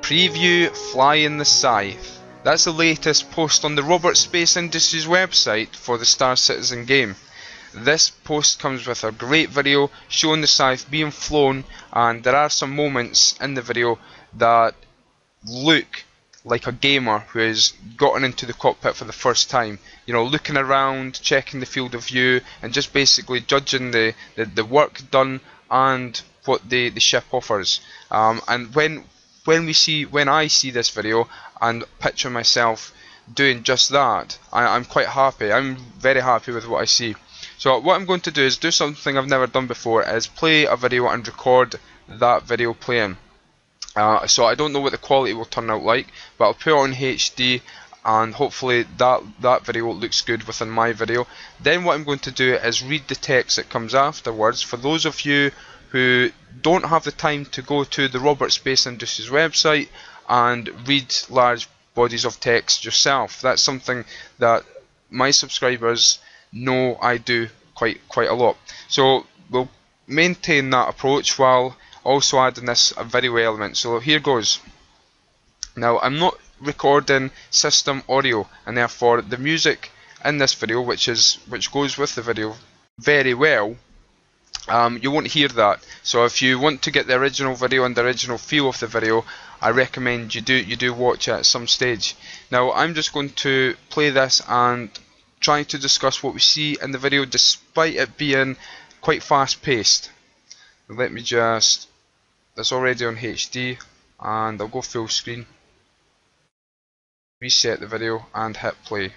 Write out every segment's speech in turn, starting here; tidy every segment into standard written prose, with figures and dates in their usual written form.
Preview Flying the Scythe. That's the latest post on the Robert Space Industries website for the Star Citizen game. This post comes with a great video showing the Scythe being flown, and there are some moments in the video that look like a gamer who has gotten into the cockpit for the first time. You know, looking around, checking the field of view, and just basically judging the work done and what the ship offers. And when I see this video and picture myself doing just that, I'm quite happy. I'm very happy with what I see. So what I'm going to do is do something I've never done before, is play a video and record that video playing. So I don't know what the quality will turn out like, but I'll put it on HD, and hopefully that video looks good within my video. Then what I'm going to do is read the text that comes afterwards. For those of you who don't have the time to go to the Robert Space Industries website and read large bodies of text yourself, that's something that my subscribers know I do quite a lot. So we'll maintain that approach while also adding this video element. So here goes. Now, I'm not recording system audio, and therefore the music in this video, which goes with the video very well, you won't hear that. So if you want to get the original video and the original feel of the video, I recommend you do watch it at some stage. Now, I'm just going to play this and try to discuss what we see in the video, despite it being quite fast paced. Let me just, that's already on HD, and I'll go full screen, reset the video and hit play.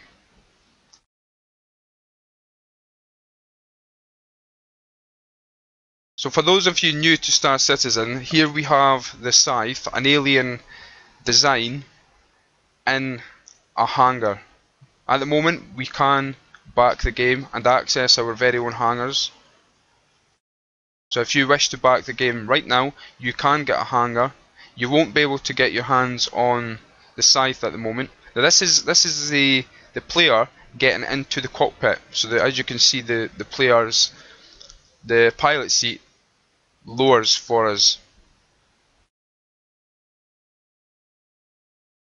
So for those of you new to Star Citizen, here we have the Scythe, an alien design, in a hangar. At the moment we can back the game and access our very own hangars. So if you wish to back the game right now, you can get a hangar. You won't be able to get your hands on the Scythe at the moment. Now this is the player getting into the cockpit. So that, as you can see, the pilot seat lowers for us.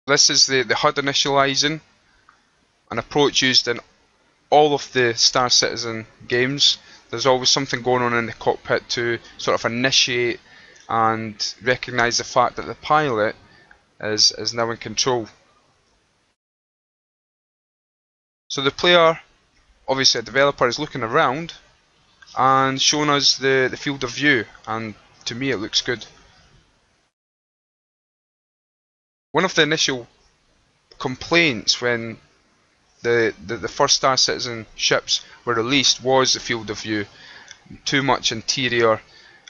This is the HUD initializing, an approach used in all of the Star Citizen games. There's always something going on in the cockpit to sort of initiate and recognize the fact that the pilot is now in control. So the player, obviously a developer, is looking around and showing us the field of view, and to me it looks good. One of the initial complaints when the first Star Citizen ships were released was the field of view. Too much interior,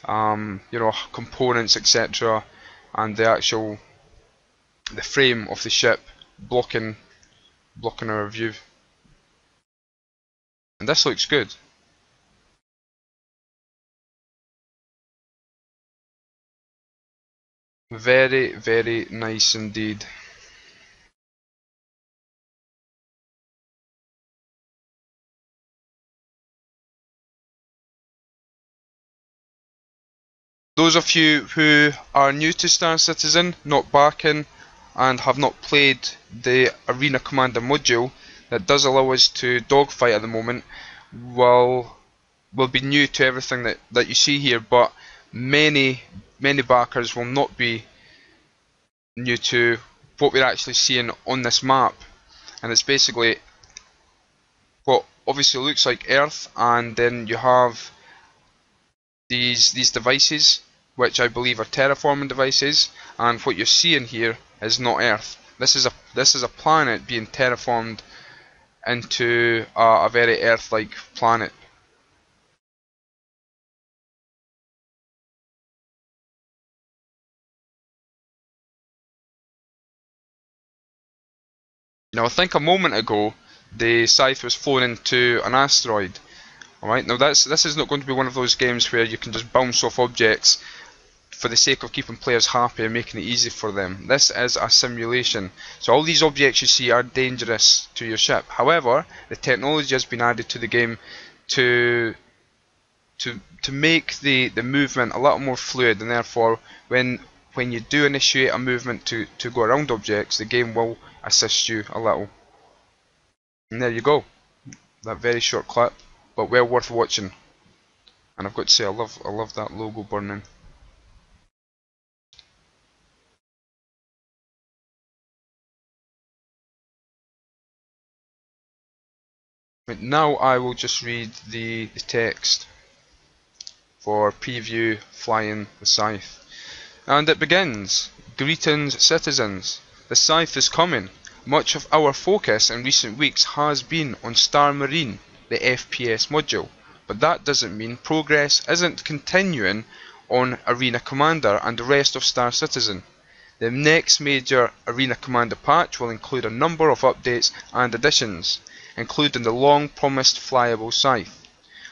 you know, components, etc., and the frame of the ship blocking our view. And this looks good. Very, very nice indeed. Those of you who are new to Star Citizen, not backing, and have not played the Arena Commander module that does allow us to dogfight at the moment, will be new to everything that you see here, but many backers will not be new to what we're actually seeing on this map. And it's basically what obviously looks like Earth, and then you have these devices, which I believe are terraforming devices, and what you're seeing here is not Earth. This is a planet being terraformed into a very Earth-like planet. Now, I think a moment ago the Scythe was flown into an asteroid. Alright, now this is not going to be one of those games where you can just bounce off objects for the sake of keeping players happy and making it easy for them. This is a simulation. So all these objects you see are dangerous to your ship. However, the technology has been added to the game to make the movement a little more fluid, and therefore when when you do initiate a movement to go around objects, the game will assist you a little. And there you go. That very short clip, but well worth watching. And I've got to say, I love that logo burning. But now I will just read the text for preview flying the Scythe. And it begins. Greetings, citizens. The Scythe is coming. Much of our focus in recent weeks has been on Star Marine, the FPS module, but that doesn't mean progress isn't continuing on Arena Commander and the rest of Star Citizen. The next major Arena Commander patch will include a number of updates and additions, including the long-promised flyable Scythe.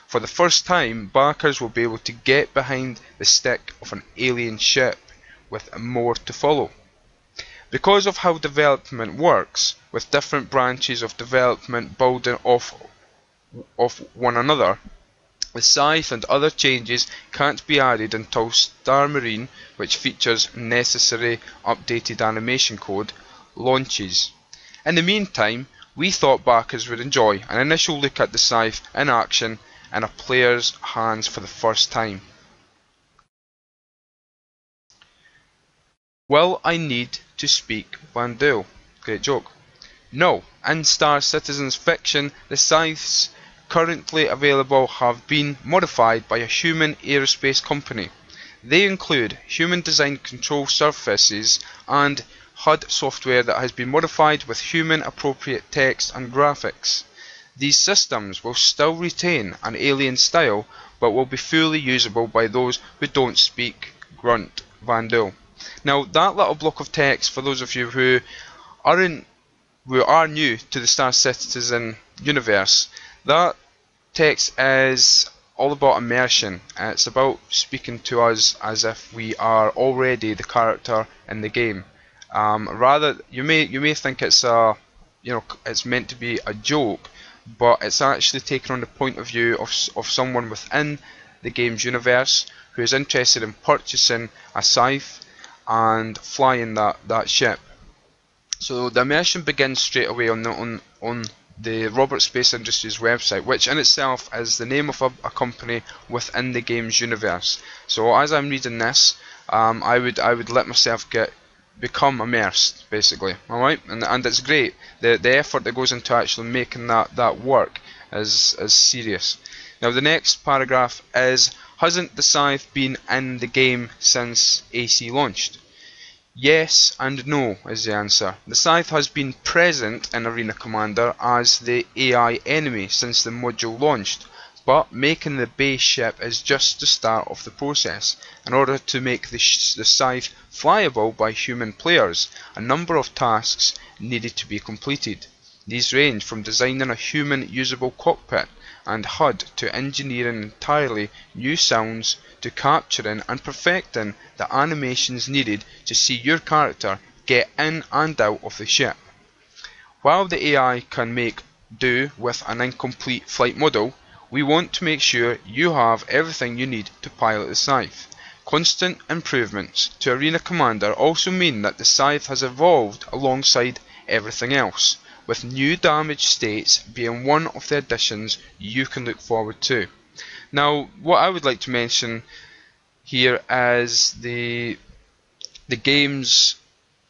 For the first time, backers will be able to get behind the stick of an alien ship, with more to follow. Because of how development works, with different branches of development building off one another, the Scythe and other changes can't be added until Star Marine, which features necessary updated animation code, launches. In the meantime, we thought backers would enjoy an initial look at the Scythe in action in a player's hands for the first time. Will I need to speak Vandal? Great joke. No, in Star Citizen's fiction, the Scythes currently available have been modified by a human aerospace company. They include human-designed control surfaces and HUD software that has been modified with human-appropriate text and graphics. These systems will still retain an alien style, but will be fully usable by those who don't speak Grunt Vandal. Now, that little block of text, for those of you who are new to the Star Citizen universe, that text is all about immersion. It's about speaking to us as if we are already the character in the game. Rather, you may think it's it's meant to be a joke, but it's actually taken on the point of view of someone within the game's universe who is interested in purchasing a Scythe and flying that ship. So the immersion begins straight away on the Robert Space Industries website, which in itself is the name of a company within the game's universe. So as I'm reading this, I would let myself become immersed, basically. Alright, and it's great. The effort that goes into actually making that work is serious. Now the next paragraph is, hasn't the Scythe been in the game since AC launched? Yes and no is the answer. The Scythe has been present in Arena Commander as the AI enemy since the module launched, but making the base ship is just the start of the process. In order to make the Scythe flyable by human players, a number of tasks needed to be completed. These range from designing a human usable cockpit and HUD to engineering entirely new sounds to capturing and perfecting the animations needed to see your character get in and out of the ship. While the AI can make do with an incomplete flight model, we want to make sure you have everything you need to pilot the Scythe. Constant improvements to Arena Commander also mean that the Scythe has evolved alongside everything else, with new damage states being one of the additions you can look forward to. Now, what I would like to mention here is the game's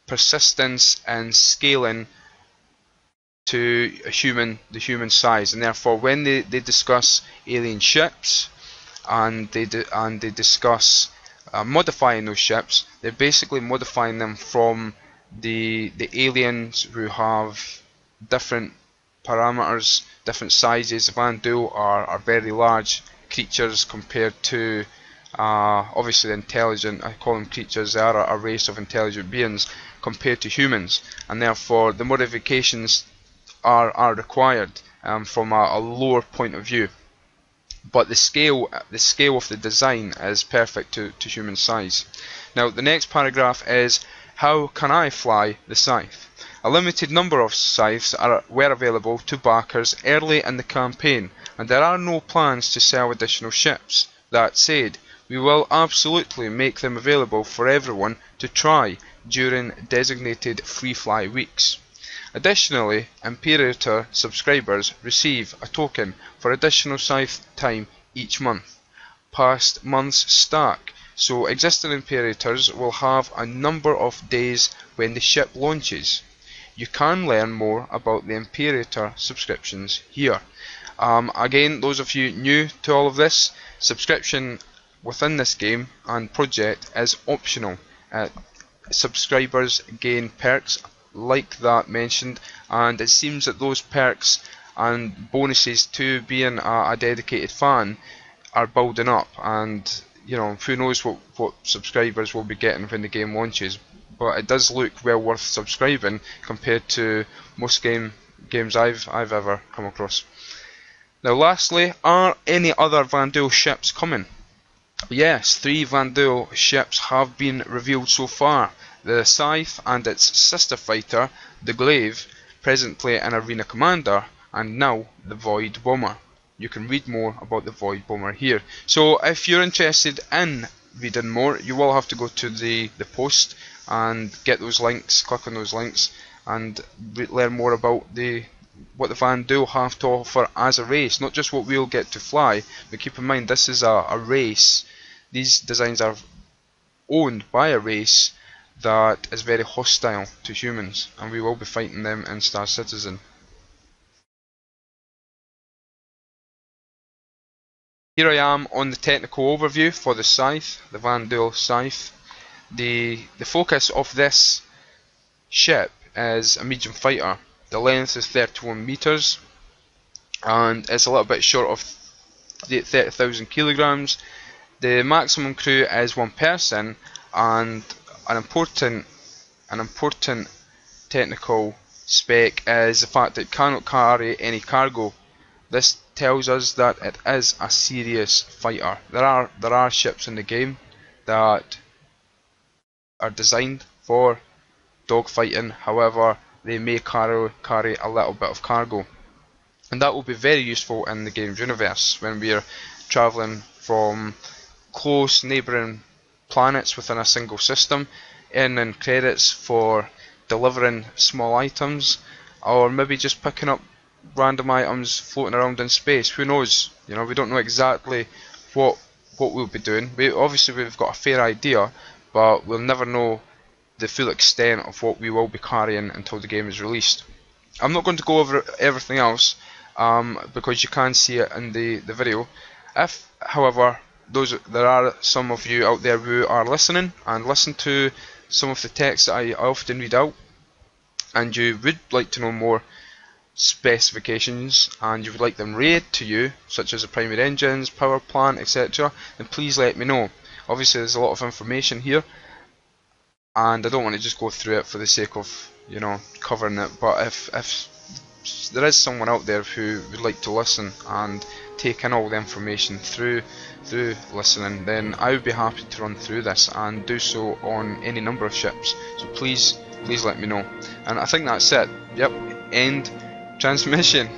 persistence and scaling to the human size, and therefore when they discuss alien ships and they discuss modifying those ships, they're basically modifying them from the aliens who have different parameters, different sizes. Vandal are very large creatures compared to obviously the intelligent, I call them creatures, they are a race of intelligent beings compared to humans, and therefore the modifications are required from a lower point of view. But the scale of the design is perfect to human size. Now the next paragraph is, how can I fly the Scythe? A limited number of Scythes were available to backers early in the campaign, and there are no plans to sell additional ships. That said, We will absolutely make them available for everyone to try during designated free fly weeks. Additionally, Imperator subscribers receive a token for additional Scythe time each month. Past months stack, so existing Imperators will have a number of days when the ship launches. You can learn more about the Imperator subscriptions here. Again, those of you new to all of this, subscription within this game and project is optional. Subscribers gain perks like that mentioned, and it seems that those perks and bonuses to being a dedicated fan are building up, and you know, who knows what subscribers will be getting when the game launches, but it does look well worth subscribing compared to most games I've ever come across. Now lastly, are any other Vanduul ships coming? Yes, 3 Vanduul ships have been revealed so far. The Scythe and its sister fighter, the Glaive, presently an Arena Commander, and now the Void Bomber. You can read more about the Void Bomber here. So if you're interested in reading more, you will have to go to the post and get those links, click on those links, and learn more about what the Vanduul have to offer as a race, not just what we'll get to fly, but keep in mind this is a race. These designs are owned by a race that is very hostile to humans, and we will be fighting them in Star Citizen. Here I am on the technical overview for the Scythe, the Vanduul Scythe. The focus of this ship is a medium fighter. The length is 31 meters, and it's a little bit short of 30,000 kilograms. The maximum crew is 1 person, and an important technical spec is the fact that it cannot carry any cargo. This tells us that it is a serious fighter. There are ships in the game that are designed for dogfighting, however they may carry a little bit of cargo, and that will be very useful in the game's universe when we are travelling from close neighbouring planets within a single system, earning credits for delivering small items, or maybe just picking up random items floating around in space. Who knows? You know, we don't know exactly what we'll be doing. Obviously we've got a fair idea, but we'll never know the full extent of what we will be carrying until the game is released. I'm not going to go over everything else because you can see it in the video. If, however, there are some of you out there who are listening and listen to some of the text that I often read out, and you would like to know more specifications and you would like them read to you, such as the primary engines, power plant, etc., then please let me know. Obviously there's a lot of information here, and I don't want to just go through it for the sake of, you know, covering it, but if there is someone out there who would like to listen and take in all the information through listening, then I would be happy to run through this and do so on any number of ships. So please let me know. And I think that's it. Yep, end transmission.